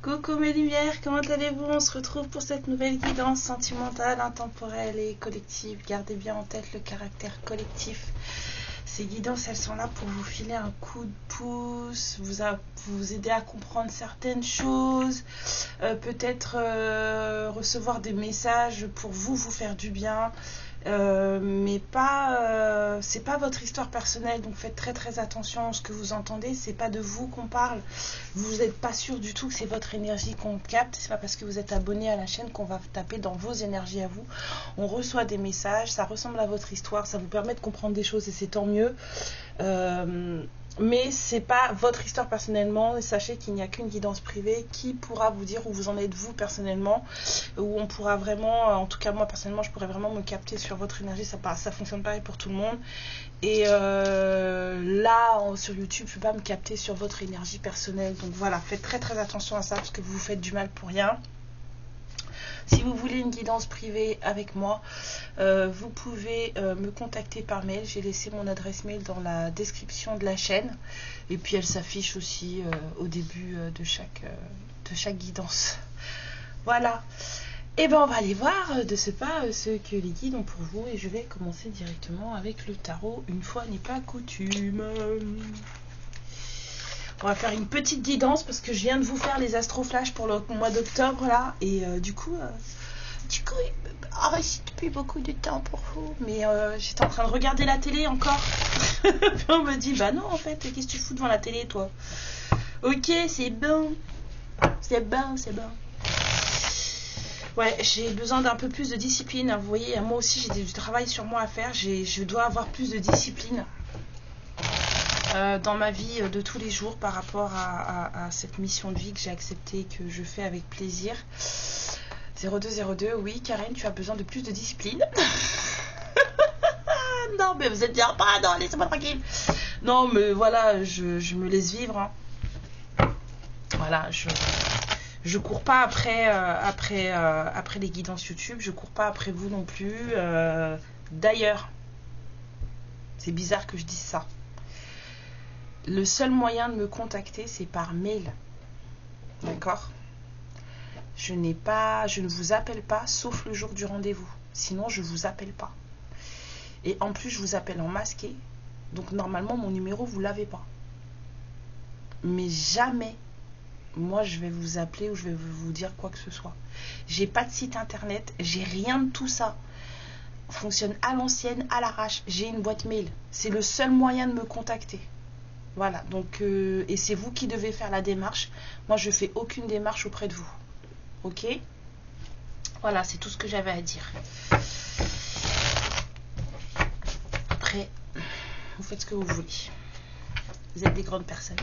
Coucou mes lumières, comment allez-vous? On se retrouve pour cette nouvelle guidance sentimentale, intemporelle et collective. Gardez bien en tête le caractère collectif. Ces guidances, elles sont là pour vous filer un coup de pouce, vous aider à comprendre certaines choses, peut-être recevoir des messages pour vous faire du bien. Mais pas c'est pas votre histoire personnelle, donc faites très attention à ce que vous entendez. C'est pas de vous qu'on parle, vous n'êtes pas sûr du tout que c'est votre énergie qu'on capte. C'est pas parce que vous êtes abonné à la chaîne qu'on va taper dans vos énergies à vous. On reçoit des messages, ça ressemble à votre histoire, ça vous permet de comprendre des choses et c'est tant mieux. Mais c'est pas votre histoire personnellement, et sachez qu'il n'y a qu'une guidance privée qui pourra vous dire où vous en êtes vous personnellement, où on pourra vraiment, en tout cas moi personnellement, je pourrais vraiment me capter sur votre énergie. Ça fonctionne pareil pour tout le monde. Et là sur YouTube, je ne peux pas me capter sur votre énergie personnelle. Donc voilà, faites très attention à ça parce que vous vous faites du mal pour rien. Si vous voulez une guidance privée avec moi, vous pouvez me contacter par mail. J'ai laissé mon adresse mail dans la description de la chaîne. Et puis elle s'affiche aussi au début de chaque guidance. Voilà. Et bien on va aller voir de ce pas ce que les guides ont pour vous. Et je vais commencer directement avec le tarot. Une fois n'est pas coutume. On va faire une petite guidance parce que je viens de vous faire les astroflash pour le mois d'octobre là. Et du coup, il me reste plus beaucoup de temps pour vous. Mais j'étais en train de regarder la télé encore. Puis on me dit, bah non en fait, qu'est-ce que tu fous devant la télé toi? Ok, c'est bon. C'est bon. Ouais, j'ai besoin d'un peu plus de discipline. Vous voyez, moi aussi j'ai du travail sur moi à faire. Je dois avoir plus de discipline dans ma vie de tous les jours par rapport à cette mission de vie que j'ai acceptée et que je fais avec plaisir. 0202, oui Karen, tu as besoin de plus de discipline. Non mais vous êtes bien, pardon, laissez-moi tranquille. Non mais voilà, je me laisse vivre hein. Voilà, je cours pas après les guidances YouTube, je cours pas après vous non plus. D'ailleurs, c'est bizarre que je dise ça. Le seul moyen de me contacter, c'est par mail. D'accord ? Je ne vous appelle pas, sauf le jour du rendez-vous. Sinon, je ne vous appelle pas. Et en plus, je vous appelle en masqué. Donc, normalement, mon numéro, vous ne l'avez pas. Mais jamais, moi, je vais vous appeler ou je vais vous dire quoi que ce soit. J'ai pas de site internet, j'ai rien de tout ça. Fonctionne à l'ancienne, à l'arrache. J'ai une boîte mail. C'est le seul moyen de me contacter. Voilà, donc, et c'est vous qui devez faire la démarche. Moi, je fais aucune démarche auprès de vous. Ok? Voilà, c'est tout ce que j'avais à dire. Après, vous faites ce que vous voulez. Vous êtes des grandes personnes.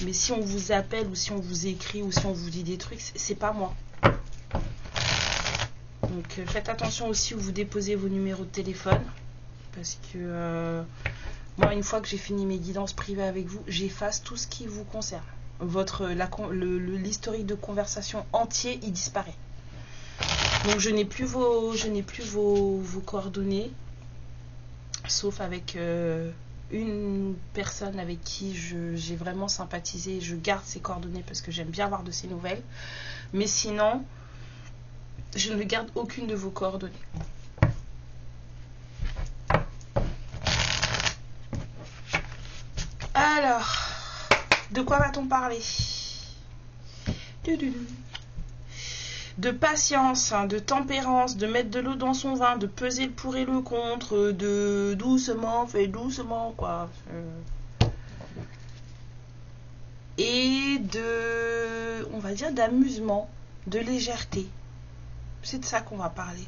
Mais si on vous appelle ou si on vous écrit ou si on vous dit des trucs, c'est pas moi. Donc, faites attention aussi où vous déposez vos numéros de téléphone. Parce que... moi, une fois que j'ai fini mes guidances privées avec vous, j'efface tout ce qui vous concerne. L'historique de conversation entier, il disparaît. Donc, je n'ai plus vos coordonnées, sauf avec une personne avec qui j'ai vraiment sympathisé. Je garde ses coordonnées parce que j'aime bien avoir de ses nouvelles. Mais sinon, je ne garde aucune de vos coordonnées. Alors, de quoi va-t-on parler? De patience, hein, de tempérance, de mettre de l'eau dans son vin, de peser le pour et le contre, de doucement, fait doucement, quoi. Et de, on va dire, d'amusement, de légèreté. C'est de ça qu'on va parler.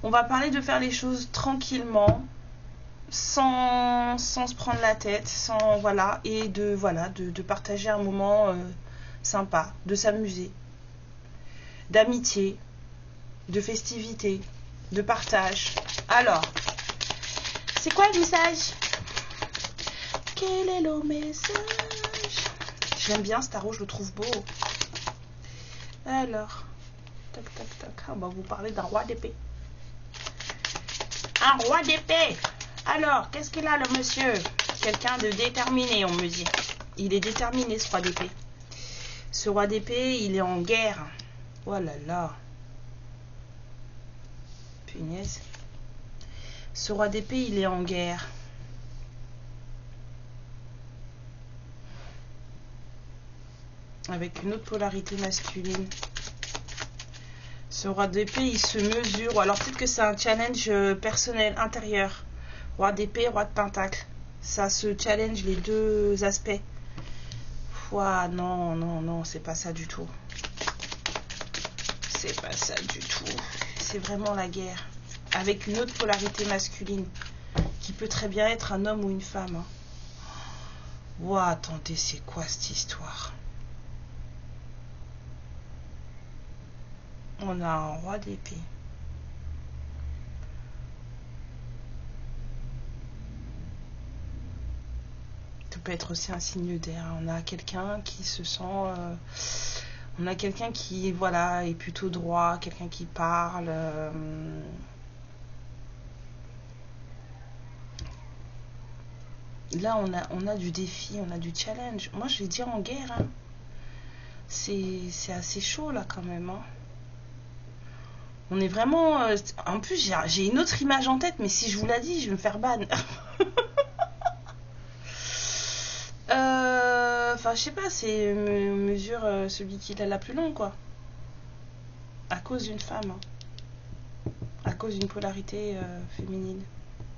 On va parler de faire les choses tranquillement, sans se prendre la tête, sans voilà, et de partager un moment sympa, de s'amuser, d'amitié, de festivité, de partage. Alors, c'est quoi le message? Quel est le message? J'aime bien ce tarot, je le trouve beau. Alors, tac tac tac, on va vous parler d'un roi d'épée. Un roi d'épée. Alors, qu'est-ce qu'il a, le monsieur? Quelqu'un de déterminé, on me dit. Il est déterminé, ce roi d'épée. Ce roi d'épée, il est en guerre. Oh là là. Punaise. Ce roi d'épée, il est en guerre. Avec une autre polarité masculine. Ce roi d'épée, il se mesure. Ou alors peut-être que c'est un challenge personnel, intérieur. Roi d'épée, roi de pentacle. Ça se challenge les deux aspects. Ouah, non, non, non, c'est pas ça du tout. C'est pas ça du tout. C'est vraiment la guerre. Avec une autre polarité masculine. Qui peut très bien être un homme ou une femme. Hein. Ouah, attendez, c'est quoi cette histoire? On a un roi d'épée. Ça peut être aussi un signe d'air. On a quelqu'un qui se sent... on a quelqu'un qui, voilà, est plutôt droit. Quelqu'un qui parle. Là, on a du défi, on a du challenge. Moi, je vais dire en guerre. Hein. C'est assez chaud, là, quand même. Hein. On est vraiment... en plus, j'ai une autre image en tête, mais si je vous la dis, je vais me faire ban. Enfin, je sais pas, c'est mesure celui qui l'a la plus longue, quoi. À cause d'une femme. Hein. À cause d'une polarité féminine.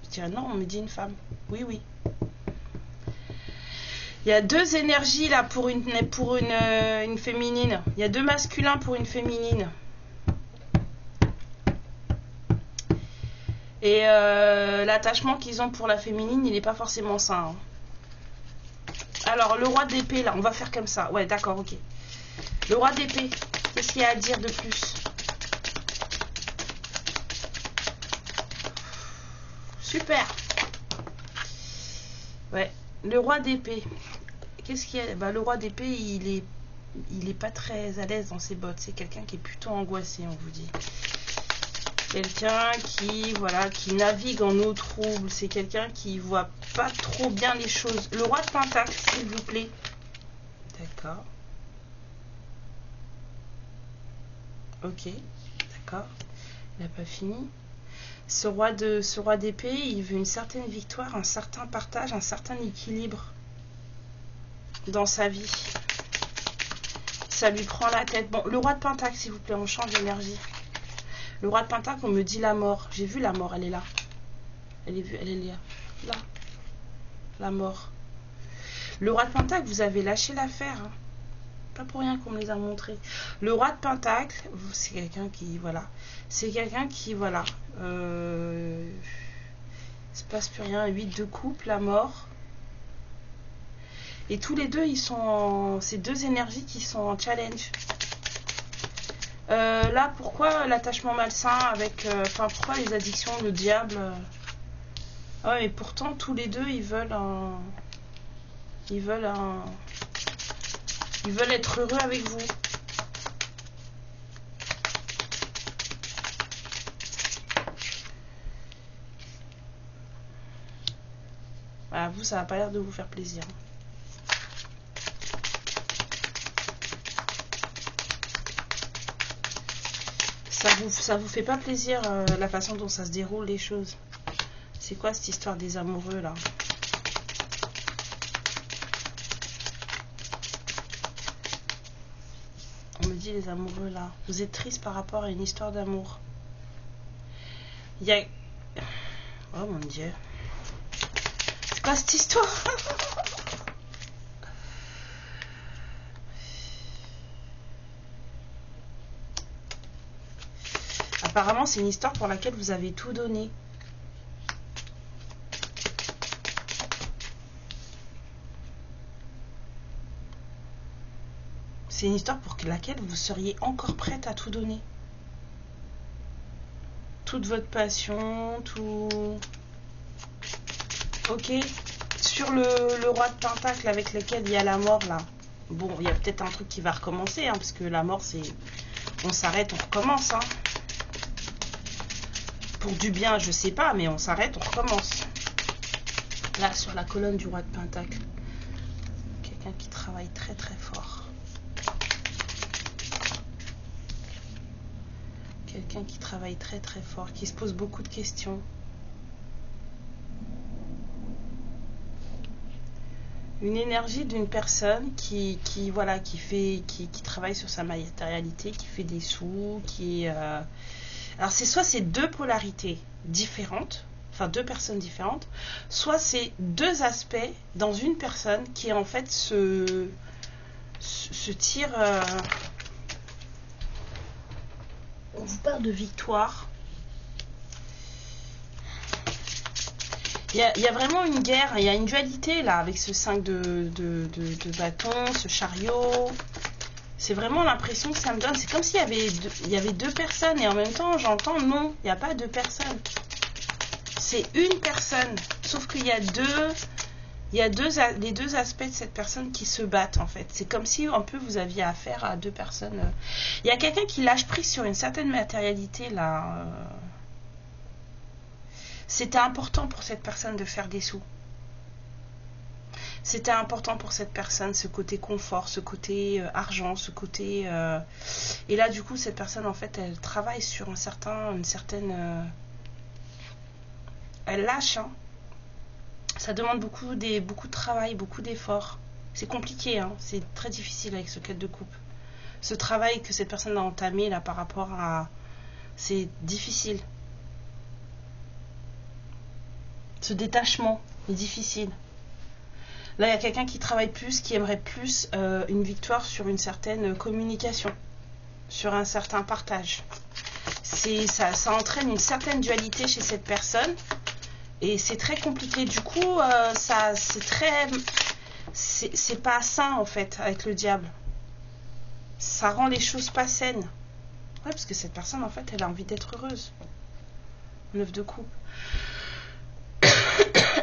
Je dirais non, on me dit une femme. Oui, oui. Il y a deux énergies là pour une féminine. Il y a deux masculins pour une féminine. Et l'attachement qu'ils ont pour la féminine, il n'est pas forcément sain. Hein. Alors, le roi d'épée, là, on va faire comme ça. Ouais, d'accord, ok. Le roi d'épée, qu'est-ce qu'il y a à dire de plus? Super. Ouais, le roi d'épée. Qu'est-ce qu'il y a? Bah, le roi d'épée, il est pas très à l'aise dans ses bottes. C'est quelqu'un qui est plutôt angoissé, on vous dit. Quelqu'un qui, voilà, qui navigue en eau trouble. C'est quelqu'un qui voit pas trop bien les choses. Le roi de pentacle, s'il vous plaît. D'accord. Ok, d'accord. Il n'a pas fini. Ce roi d'épée, il veut une certaine victoire, un certain partage, un certain équilibre dans sa vie. Ça lui prend la tête. Bon, le roi de pentacle, s'il vous plaît, on change d'énergie. Le roi de pentacle, on me dit la mort. J'ai vu la mort, elle est là. Elle est là. Là. La mort. Le roi de pentacle, vous avez lâché l'affaire. Hein. Pas pour rien qu'on me les a montrés. Le roi de pentacle, c'est quelqu'un qui, voilà. C'est quelqu'un qui, voilà. Il se passe plus rien. 8 de coupe, la mort. Et tous les deux, ils sont en... Ces deux énergies qui sont en challenge. Là, pourquoi l'attachement malsain avec... Enfin, pourquoi les addictions, le diable ouais, mais pourtant, tous les deux, ils veulent un... Ils veulent être heureux avec vous. Voilà, vous, ça n'a pas l'air de vous faire plaisir. Ça vous fait pas plaisir la façon dont ça se déroule les choses. C'est quoi cette histoire des amoureux là? On me dit les amoureux là. Vous êtes triste par rapport à une histoire d'amour. Il y a... Oh mon dieu. C'est quoi cette histoire? Apparemment, c'est une histoire pour laquelle vous avez tout donné. C'est une histoire pour laquelle vous seriez encore prête à tout donner. Toute votre passion, tout... Ok. Sur le roi de pentacle avec lequel il y a la mort, là. Bon, il y a peut-être un truc qui va recommencer, hein, parce que la mort, c'est... On s'arrête, on recommence, hein. Pour du bien, je sais pas, mais on s'arrête, on recommence. Là, sur la colonne du roi de Pentacle. Quelqu'un qui travaille très très fort. Quelqu'un qui travaille très très fort, qui se pose beaucoup de questions. Une énergie d'une personne qui voilà, qui travaille sur sa matérialité, qui fait des sous, alors c'est soit c'est deux polarités différentes, enfin deux personnes différentes, soit c'est deux aspects dans une personne qui en fait se tire. On vous parle de victoire. Il y a vraiment une guerre, il y a une dualité là avec ce 5 de bâton, ce chariot. C'est vraiment l'impression que ça me donne. C'est comme s'il y avait deux personnes et en même temps j'entends non, il n'y a pas deux personnes. C'est une personne. Sauf qu'il y a les deux aspects de cette personne qui se battent en fait. C'est comme si un peu vous aviez affaire à deux personnes. Il y a quelqu'un qui lâche prise sur une certaine matérialité là. C'était important pour cette personne de faire des sous. C'était important pour cette personne, ce côté confort, ce côté argent, ce côté... Et là, du coup, cette personne, en fait, elle travaille sur une certaine... Elle lâche, hein. Ça demande beaucoup de travail, beaucoup d'efforts. C'est compliqué, hein. C'est très difficile avec ce 4 de coupe. Ce travail que cette personne a entamé, là, par rapport à... C'est difficile. Ce détachement est difficile. Là, il y a quelqu'un qui travaille plus, qui aimerait plus une victoire sur une certaine communication, sur un certain partage. Ça entraîne une certaine dualité chez cette personne et c'est très compliqué. Du coup, c'est pas sain en fait avec le diable. Ça rend les choses pas saines. Ouais, parce que cette personne en fait, elle a envie d'être heureuse. 9 de coupe.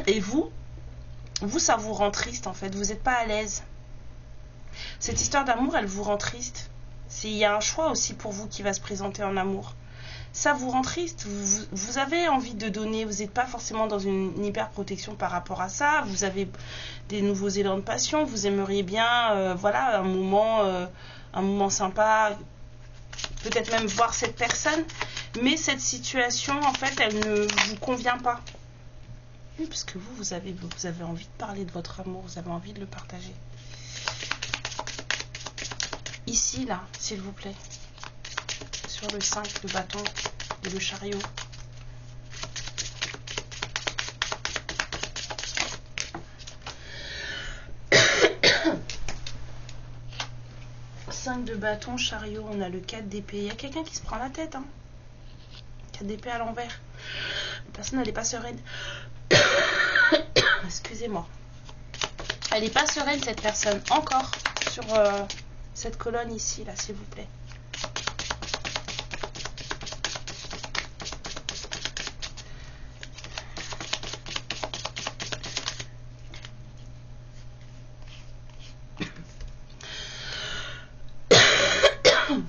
Et vous, ça vous rend triste en fait, vous n'êtes pas à l'aise. Cette histoire d'amour, elle vous rend triste. Il y a un choix aussi pour vous qui va se présenter en amour. Ça vous rend triste, vous avez envie de donner, vous n'êtes pas forcément dans une hyper protection par rapport à ça, vous avez des nouveaux élans de passion, vous aimeriez bien, voilà, un moment sympa, peut-être même voir cette personne, mais cette situation, en fait, elle ne vous convient pas. Oui, parce que vous avez envie de parler de votre amour, vous avez envie de le partager. Ici, là, s'il vous plaît. Sur le 5, le bâton et le chariot. De bâton, chariot, on a le 4 d'épée. Il y a quelqu'un qui se prend la tête, hein. 4 d'épée à l'envers. La personne, elle n'est pas sereine. Excusez-moi. Elle n'est pas sereine, cette personne. Encore sur cette colonne ici, là, s'il vous plaît.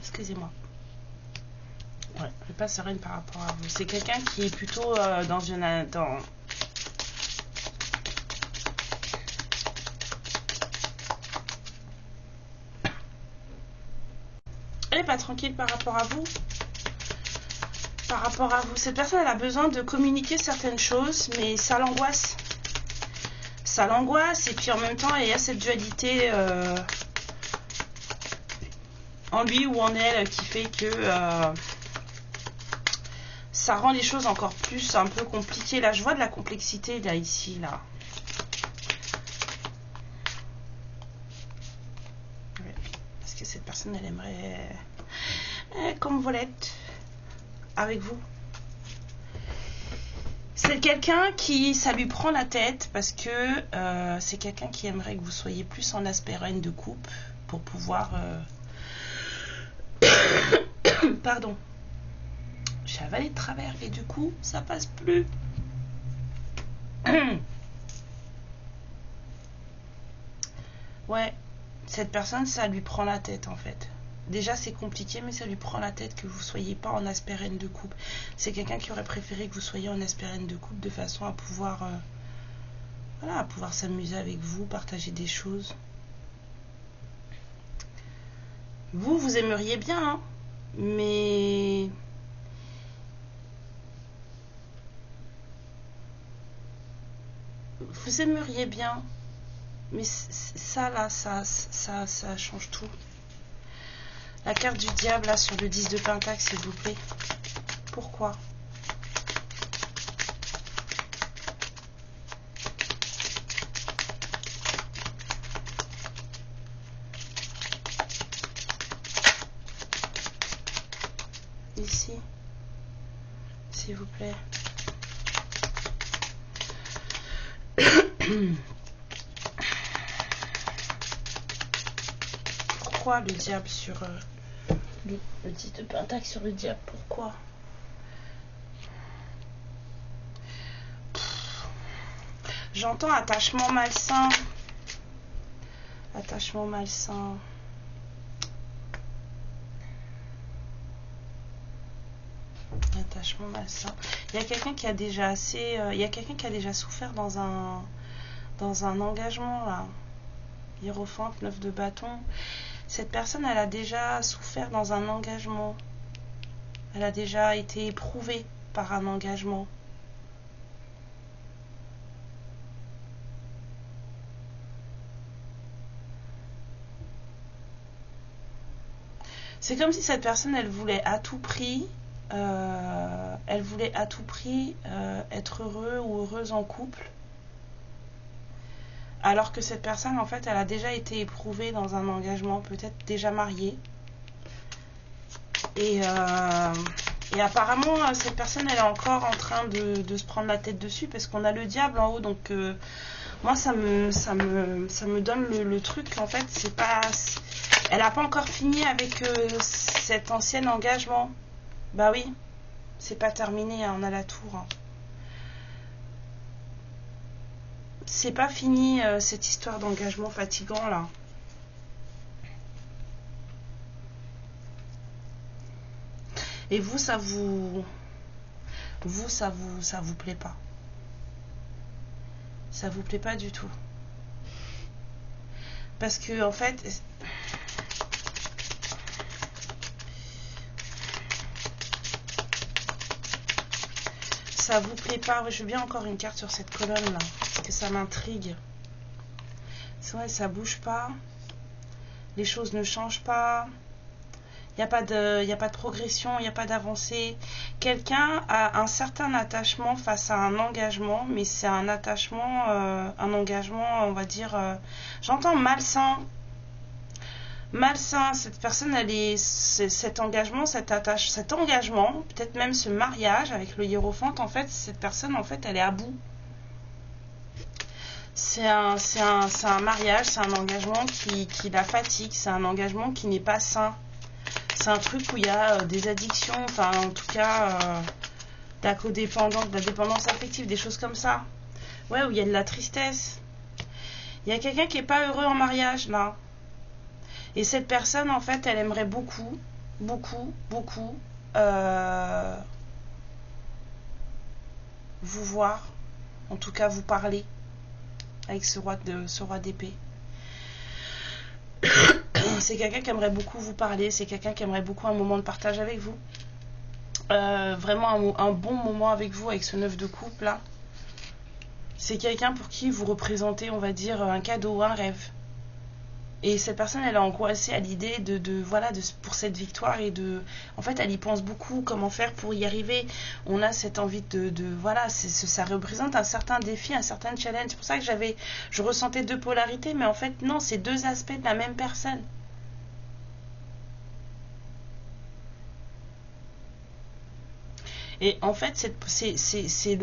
Excusez-moi. Ouais, elle n'est pas sereine par rapport à vous. C'est quelqu'un qui est plutôt dans une... Elle n'est pas tranquille par rapport à vous. Par rapport à vous. Cette personne, elle a besoin de communiquer certaines choses, mais ça l'angoisse. Ça l'angoisse, et puis en même temps, il y a cette dualité... en lui ou en elle qui fait que ça rend les choses encore plus un peu compliquées. Là, je vois de la complexité là, ici, là. Ouais. Parce que cette personne, elle aimerait comme volette avec vous. C'est quelqu'un qui, ça lui prend la tête parce que c'est quelqu'un qui aimerait que vous soyez plus en aspect reine de coupe pour pouvoir... Pardon. J'ai avalé de travers et du coup, ça passe plus. Ouais, cette personne, ça lui prend la tête en fait. Déjà, c'est compliqué, mais ça lui prend la tête que vous ne soyez pas en aspect reine de coupe. C'est quelqu'un qui aurait préféré que vous soyez en aspect reine de coupe de façon à pouvoir, voilà, à pouvoir s'amuser avec vous, partager des choses. Vous aimeriez bien, hein, mais vous aimeriez bien, mais ça là, ça change tout. La carte du diable là sur le 10 de Pentacle, s'il vous plaît. Pourquoi? Ici, s'il vous plaît. Pourquoi le diable sur le 10 de Pentacle sur le diable? Pourquoi? J'entends attachement malsain. Attachement malsain. Attachement malsain. Il y a quelqu'un qui a déjà il y a quelqu'un qui a déjà souffert dans un engagement là. Hiérophante, 9 de bâton. Cette personne, elle a déjà souffert dans un engagement. Elle a déjà été éprouvée par un engagement. C'est comme si cette personne, elle voulait à tout prix, être heureux ou heureuse en couple. Alors que cette personne, en fait, elle a déjà été éprouvée dans un engagement, peut-être déjà mariée. Et apparemment, cette personne, elle est encore en train de se prendre la tête dessus, parce qu'on a le diable en haut. Donc, moi, ça me donne le truc, en fait, c'est pas... Elle n'a pas encore fini avec cet ancien engagement. Bah oui, c'est pas terminé, hein, on a la tour. Hein. C'est pas fini cette histoire d'engagement fatigant là. Et vous, ça vous plaît pas. Ça vous plaît pas du tout. Parce que en fait, ça vous plaît pas. Je veux bien encore une carte sur cette colonne là, parce que ça m'intrigue. C'est vrai, ça bouge pas, les choses ne changent pas, il n'y a pas de progression, il n'y a pas d'avancée. Quelqu'un a un certain attachement face à un engagement, mais c'est un attachement, un engagement, on va dire, j'entends malsain. Malsain, cette personne, cet engagement, cet engagement, peut-être même ce mariage avec le hiérophante, en fait, cette personne, en fait, elle est à bout. C'est un mariage, c'est un engagement qui la fatigue, c'est un engagement qui n'est pas sain. C'est un truc où il y a des addictions, enfin, en tout cas, de la codépendance, de la dépendance affective, des choses comme ça. Ouais, où il y a de la tristesse. Il y a quelqu'un qui n'est pas heureux en mariage, là. Et cette personne, en fait, elle aimerait beaucoup vous voir, en tout cas vous parler avec ce roi d'épée. C'est quelqu'un qui aimerait beaucoup vous parler, c'est quelqu'un qui aimerait beaucoup un moment de partage avec vous. Vraiment un bon moment avec vous, avec ce 9 de coupe là. C'est quelqu'un pour qui vous représentez, on va dire, un cadeau, un rêve. Et cette personne, elle est angoissée à l'idée pour cette victoire en fait, elle y pense beaucoup, comment faire pour y arriver. On a cette envie ça représente un certain défi, un certain challenge. C'est pour ça que je ressentais deux polarités, mais en fait, non, c'est deux aspects de la même personne. Et en fait, c'est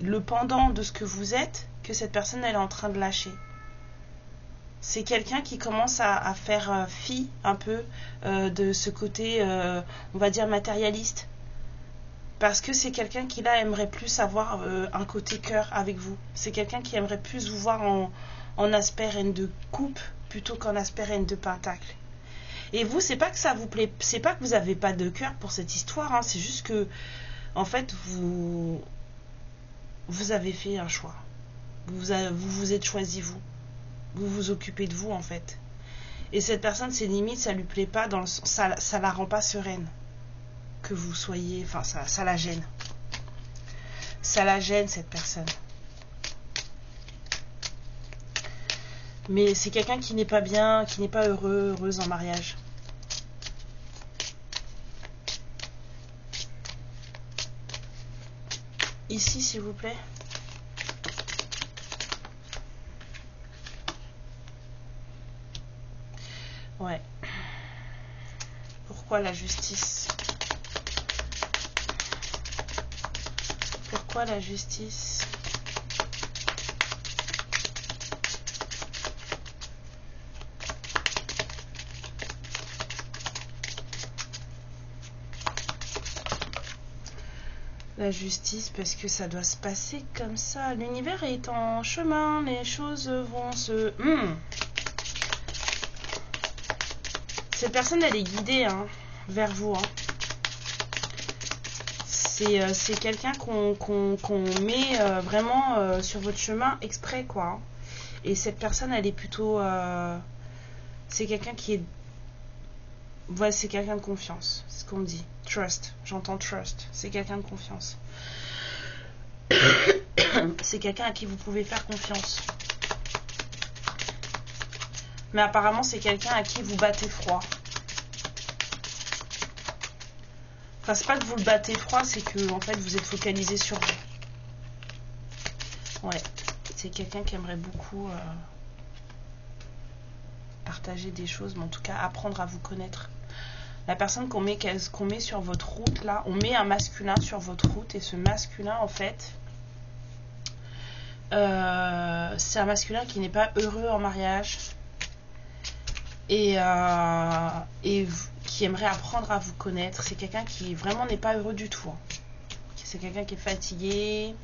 le pendant de ce que vous êtes que cette personne, elle est en train de lâcher. C'est quelqu'un qui commence à faire fi un peu de ce côté, on va dire, matérialiste. Parce que c'est quelqu'un qui, là, aimerait plus avoir un côté cœur avec vous. C'est quelqu'un qui aimerait plus vous voir en aspect reine de coupe plutôt qu'en aspect reine de pentacle. Et vous, c'est pas que ça vous plaît, c'est pas que vous avez pas de cœur pour cette histoire, hein, c'est juste que, en fait, vous avez fait un choix. Vous êtes choisi, vous. Vous vous occupez de vous, en fait. Et cette personne, ses limites, ça lui plaît pas, ça la rend pas sereine. Que vous soyez, enfin, ça la gêne. Ça la gêne, cette personne. Mais c'est quelqu'un qui n'est pas bien, qui n'est pas heureuse en mariage. Ici, s'il vous plaît. Ouais. Pourquoi la justice? Pourquoi la justice? La justice, parce que ça doit se passer comme ça. L'univers est en chemin, les choses vont se... Cette personne, elle est guidée hein, vers vous. Hein. C'est quelqu'un qu'on met vraiment sur votre chemin exprès, quoi. Hein. Et cette personne, elle est plutôt... c'est quelqu'un qui est... Ouais, c'est quelqu'un de confiance, c'est ce qu'on me dit. Trust, j'entends trust. C'est quelqu'un de confiance. C'est quelqu'un à qui vous pouvez faire confiance. Mais apparemment, c'est quelqu'un à qui vous battez froid. Enfin, c'est pas que vous le battez froid, c'est que en fait, vous êtes focalisé sur vous. Ouais, c'est quelqu'un qui aimerait beaucoup partager des choses, mais en tout cas, apprendre à vous connaître. La personne qu'on met sur votre route, là, on met un masculin sur votre route, et ce masculin, en fait, c'est un masculin qui n'est pas heureux en mariage, et qui aimerait apprendre à vous connaître. C'est quelqu'un qui vraiment n'est pas heureux du tout. Hein. C'est quelqu'un qui est fatigué.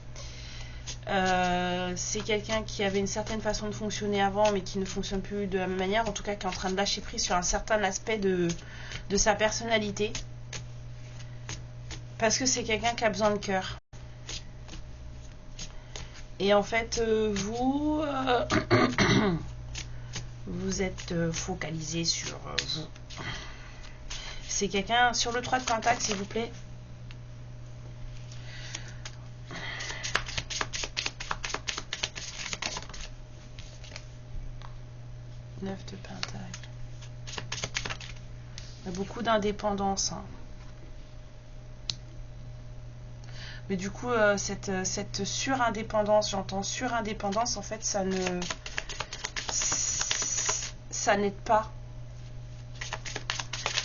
C'est quelqu'un qui avait une certaine façon de fonctionner avant, mais qui ne fonctionne plus de la même manière. En tout cas, qui est en train de lâcher prise sur un certain aspect de sa personnalité. Parce que c'est quelqu'un qui a besoin de cœur. Et en fait, vous... vous êtes focalisé sur vous. C'est quelqu'un sur le 3 de Pentacle, s'il vous plaît. Neuf de Pentacle. Il y a beaucoup d'indépendance. Hein. Mais du coup, cette surindépendance, j'entends surindépendance, en fait, ça n'aide pas,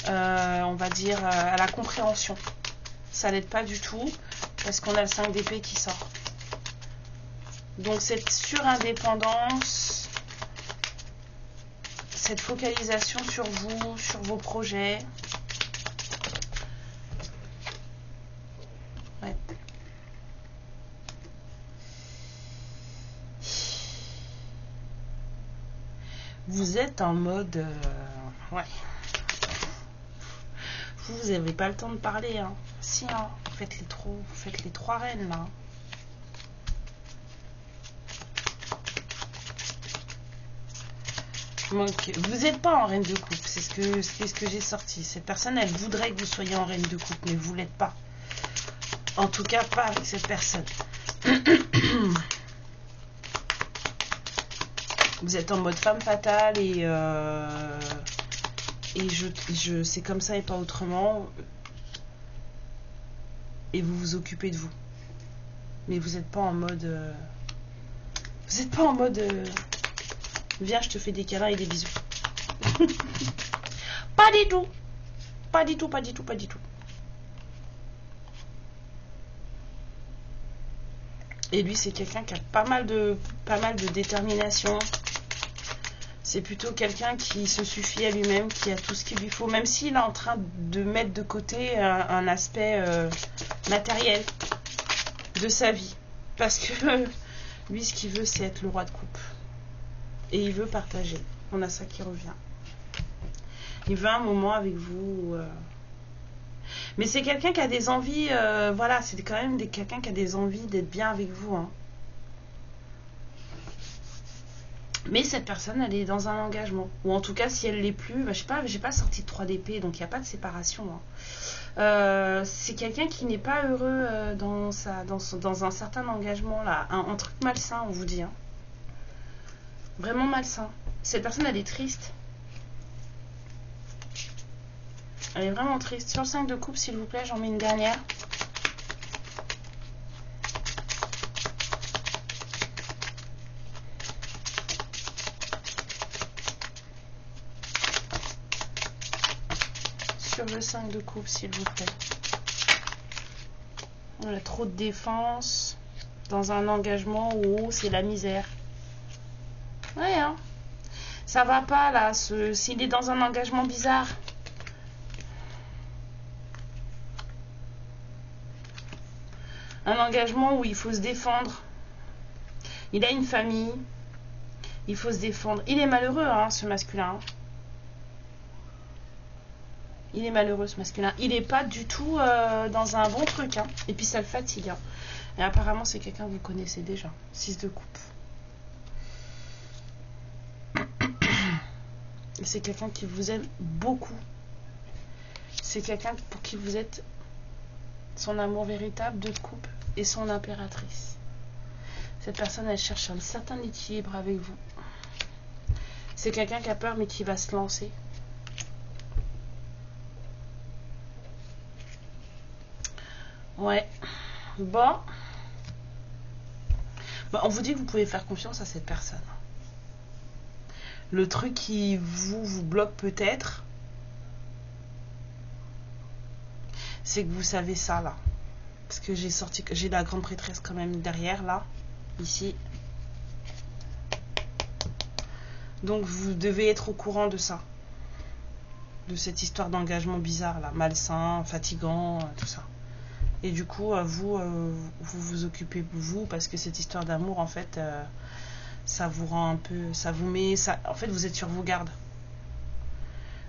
on va dire, à la compréhension. Ça n'aide pas du tout, parce qu'on a le 5 d'épée qui sort. Donc cette surindépendance, cette focalisation sur vous, sur vos projets. Ouais. Vous êtes en mode... ouais. Vous n'avez pas le temps de parler. Hein. Si, hein. Vous faites les 3 reines, là. Donc, vous n'êtes pas en reine de coupe. C'est ce que j'ai sorti. Cette personne, elle voudrait que vous soyez en reine de coupe, mais vous ne l'êtes pas. En tout cas, pas avec cette personne. Vous êtes en mode femme fatale et c'est comme ça et pas autrement. Et vous vous occupez de vous. Mais vous n'êtes pas en mode... vous n'êtes pas en mode... viens, je te fais des câlins et des bisous. Pas du tout. Pas du tout, pas du tout, pas du tout. Et lui, c'est quelqu'un qui a pas mal de détermination. C'est plutôt quelqu'un qui se suffit à lui-même, qui a tout ce qu'il lui faut, même s'il est en train de mettre de côté un aspect matériel de sa vie. Parce que lui, ce qu'il veut, c'est être le roi de coupe. Et il veut partager. On a ça qui revient. Il veut un moment avec vous. Mais c'est quelqu'un qui a des envies, voilà, c'est quand même quelqu'un qui a des envies d'être bien avec vous. Hein. Mais cette personne, elle est dans un engagement. Ou en tout cas, si elle l'est plus, bah, je sais pas, j'ai pas sorti de 3 d'épée, donc il n'y a pas de séparation. Hein. C'est quelqu'un qui n'est pas heureux dans un certain engagement, là. Un truc malsain, on vous dit. Hein. Vraiment malsain. Cette personne, elle est triste. Elle est vraiment triste. Sur le 5 de coupe, s'il vous plaît, j'en mets une dernière. Sur le 5 de coupe, s'il vous plaît. On a trop de défense dans un engagement où c'est la misère. Ouais, hein. Ça va pas, là. S'il est dans un engagement bizarre. Un engagement où il faut se défendre. Il a une famille. Il faut se défendre. Il est malheureux, hein, ce masculin. Il est malheureux, ce masculin. Il n'est pas du tout dans un bon truc. Hein. Et puis ça le fatigue. Hein. Et apparemment, c'est quelqu'un que vous connaissez déjà. 6 de coupe. Et c'est quelqu'un qui vous aime beaucoup. C'est quelqu'un pour qui vous êtes son amour véritable, 2 de coupe, et son impératrice. Cette personne, elle cherche un certain équilibre avec vous. C'est quelqu'un qui a peur, mais qui va se lancer. Ouais. Bon. On vous dit que vous pouvez faire confiance à cette personne. Le truc qui vous bloque peut-être, c'est que vous savez ça, là. Parce que j'ai la grande prêtresse quand même derrière, là. Ici. Donc, vous devez être au courant de ça. De cette histoire d'engagement bizarre, là. Malsain, fatigant, tout ça. Et du coup, vous occupez de vous, parce que cette histoire d'amour, en fait, ça vous rend un peu... Ça vous met... en fait, vous êtes sur vos gardes.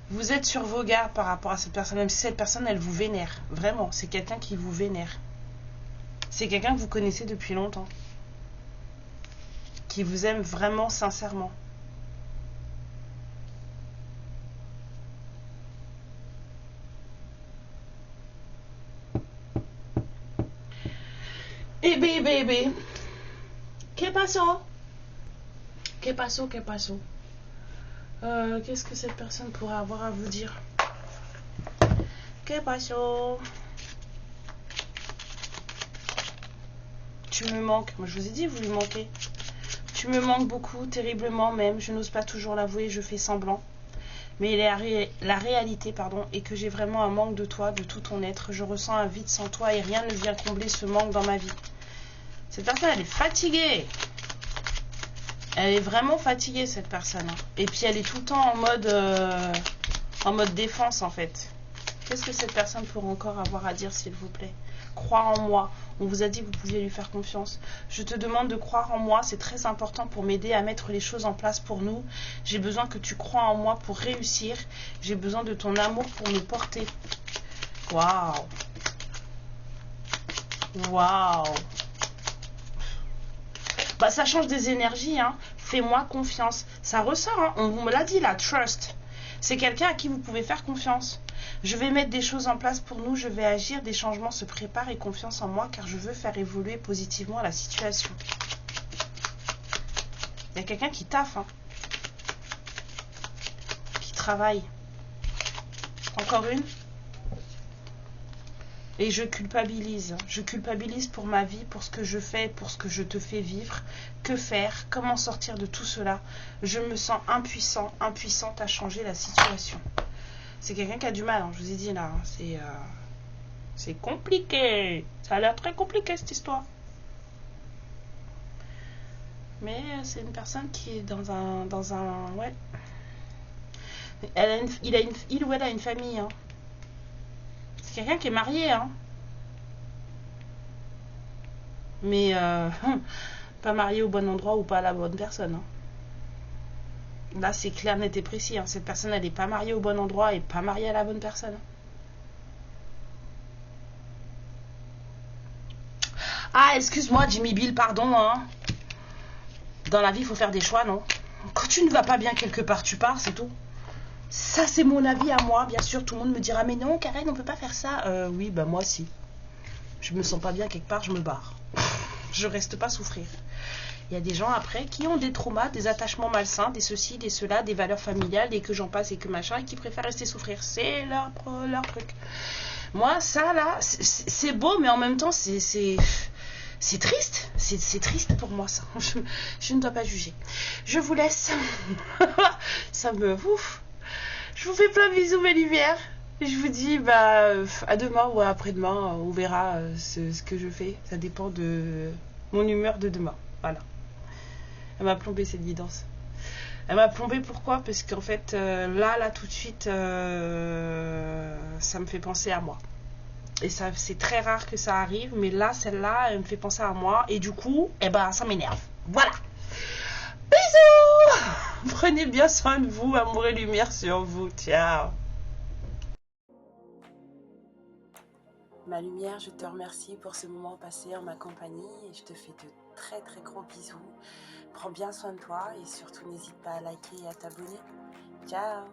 Vous êtes sur vos gardes par rapport à cette personne. Même si cette personne, elle vous vénère. Vraiment, c'est quelqu'un qui vous vénère. C'est quelqu'un que vous connaissez depuis longtemps. Qui vous aime vraiment sincèrement. Eh bébé. Que passo? Que passo, que passo? Qu'est-ce que cette personne pourrait avoir à vous dire? Que passo? Tu me manques. Moi, je vous ai dit, vous lui manquez. Tu me manques beaucoup, terriblement même. Je n'ose pas toujours l'avouer, je fais semblant. Mais la réalité, est que j'ai vraiment un manque de toi, de tout ton être. Je ressens un vide sans toi et rien ne vient combler ce manque dans ma vie. Cette personne, elle est fatiguée. Elle est vraiment fatiguée, cette personne. Hein. Et puis, elle est tout le temps en mode défense, en fait. Qu'est-ce que cette personne pourrait encore avoir à dire, s'il vous plaît? Croire en moi. On vous a dit que vous pouviez lui faire confiance. Je te demande de croire en moi. C'est très important pour m'aider à mettre les choses en place pour nous. J'ai besoin que tu crois en moi pour réussir. J'ai besoin de ton amour pour me porter. Waouh. Waouh. Bah, ça change des énergies, hein. Fais-moi confiance. Ça ressort, hein. On vous me l'a dit, là. Trust. C'est quelqu'un à qui vous pouvez faire confiance. Je vais mettre des choses en place pour nous. Je vais agir. Des changements se préparent et confiance en moi car je veux faire évoluer positivement la situation. Il y a quelqu'un qui taffe, hein. Qui travaille. Encore une. Et je culpabilise. Je culpabilise pour ma vie, pour ce que je fais, pour ce que je te fais vivre. Que faire? Comment sortir de tout cela? Je me sens impuissant, impuissante à changer la situation. C'est quelqu'un qui a du mal, hein, je vous ai dit là. C'est compliqué. Ça a l'air très compliqué cette histoire. Mais c'est une personne qui est dans un ouais. Il ou elle a une famille, hein. C'est quelqu'un qui est marié, hein. Mais pas marié au bon endroit ou pas à la bonne personne. Hein. Là, c'est clair, net et précis. Hein. Cette personne, elle n'est pas mariée au bon endroit et pas mariée à la bonne personne. Ah, excuse-moi, Jimmy Bill, pardon. Hein. Dans la vie, il faut faire des choix, non? Quand tu ne vas pas bien quelque part, tu pars, c'est tout. Ça, c'est mon avis à moi. Bien sûr, tout le monde me dira, mais non, Karen, on peut pas faire ça. Oui, bah moi, si. Je me sens pas bien quelque part, je me barre. Je reste pas souffrir. Il y a des gens après qui ont des traumas, des attachements malsains, des ceci, des cela, des valeurs familiales, et que j'en passe et que machin, et qui préfèrent rester souffrir. C'est leur truc. Moi, ça là, c'est beau, mais en même temps, c'est triste. C'est triste pour moi, ça. Je ne dois pas juger. Je vous laisse. Ça me... Ouf. Je vous fais plein de bisous, mes lumières. Je vous dis bah, à demain ou à après-demain. On verra ce que je fais. Ça dépend de mon humeur de demain. Voilà. Elle m'a plombé cette guidance. Elle m'a plombé pourquoi? Parce qu'en fait, là, tout de suite, ça me fait penser à moi. Et ça, c'est très rare que ça arrive, mais là, celle-là, elle me fait penser à moi. Et du coup, eh ben, ça m'énerve. Voilà. Bisous. Prenez bien soin de vous. Amour et lumière sur vous. Ciao. Ma lumière, je te remercie pour ce moment passé en ma compagnie et je te fais de très très gros bisous. Prends bien soin de toi et surtout n'hésite pas à liker et à t'abonner. Ciao.